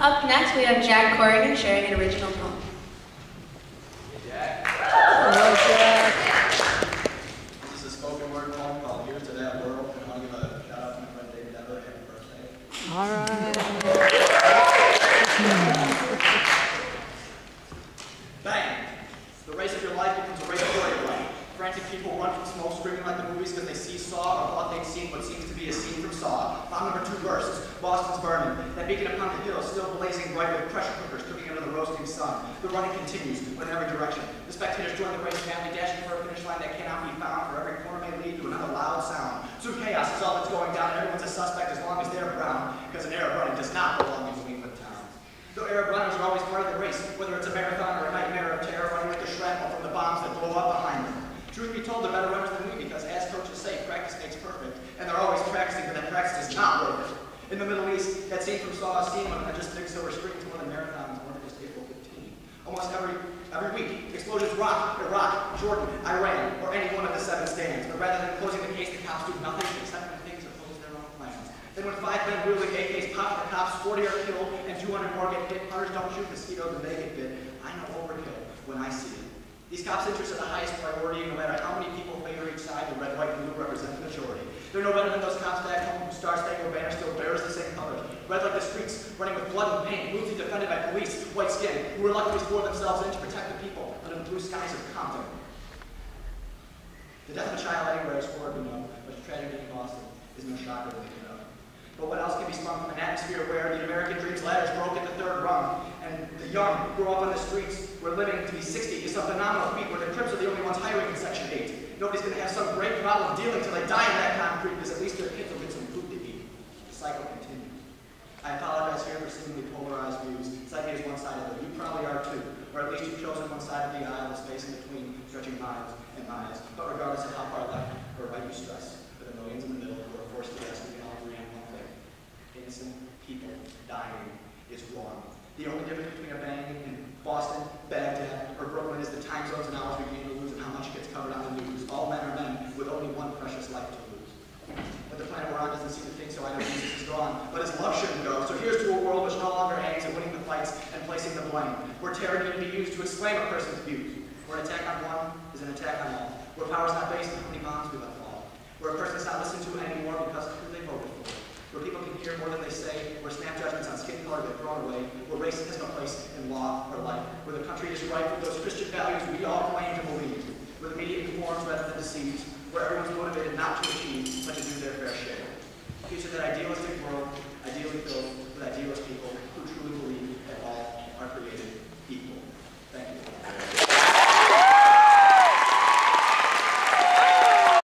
Up next, we have Jack Corrigan sharing an original poem. Hey, Jack. Hello, Jack. This is a spoken word poem called Here's to That World, and I want to give a shout out to my friend David Dever. Happy birthday. All right. Bang! The race of your life becomes a race for your life. Frantic people run from smoke, screaming like the movies because they see Saw or thought they'd seen what seems to be a scene from Saw. Found number 2 verses. Boston's burning. That beacon upon the hill still blazing bright with pressure cookers cooking under the roasting sun. The running continues, but in every direction. The spectators join the race family, dashing for a finish line that cannot be found, for every corner may lead to another loud sound. Soon chaos is all that's going down, and everyone's a suspect as long as they're brown, because an Arab running does not belong in New England towns. Though Arab runners are always part of the race, whether it's a marathon or a nightmare of terror running with the shrapnel from the bombs that blow up behind them. Truth be told, they're better runners than we because, as coaches say, practice makes perfect, and they're always practicing, but that practice does not work. In the Middle East, that scene from Saw a scene when I just big silver spring to one of the marathons more than just April 15. Almost every week, explosions rock Iraq, Jordan, Iran, or any one of the 7 stands. But rather than closing the case, the cops do nothing except when things oppose their own plans. Then when 5 men wielding AKs pop the cops, 40 are killed, and 200 more get hit, hunters don't shoot mosquitoes and they get bit. I know overkill when I see it. These cops' interests are the highest priority, and no matter how many people favor each side, the red, white, and blue represent the majority. They're no better than those cops back home whose Star-Spangled Banner still bears the same colors. Red like the streets, running with blood and pain, ruthlessly defended by police, white skin, who reluctantly swore themselves in to protect the people under the blue skies of Compton. The death of a child anywhere is horrid, we know, but the tragedy in Boston is no shocker to think of. But what else can be sprung from an atmosphere where the American dream's ladders broke at the 3rd rung, and the young grow up on the streets where living to be 60 is some phenomenal feat where the Crips are the only ones hiring in Section 8. Nobody's going to have some great problem dealing till they die in that concrete because at least their kids will get some food to eat. The cycle continues. I apologize here for seemingly polarized views. Psyche is one-sided, though you probably are too. Or at least you've chosen one side of the aisle, the space in between, stretching miles and miles. But regardless of how far left or right you stress, for the millions in the middle who are forced to guess, we can all agree on one thing. Innocent people dying is wrong. The only difference between a bang in Boston, Baghdad, or Brooklyn is the time zones and hours we gain or lose and how much gets covered on the news. All men are men with only one precious life to lose. But the planet we're on doesn't seem to think so. I know Jesus is gone, but his love shouldn't go. So here's to a world which no longer aims at winning the fights and placing the blame. Where terror can be used to exclaim a person's views. Where an attack on one is an attack on all. Where power is not based on how many bombs we let fall. Where a person is not listened to anymore because of who they voted for. Where people can hear more than they say, where snap judgments on skin color get thrown away, where race has no place in law or life, where the country is rife with those Christian values we all claim to believe, where the media informs rather than deceives, where everyone's motivated not to achieve, but to do their fair share. Future that idealistic world, ideally filled with idealist people who truly believe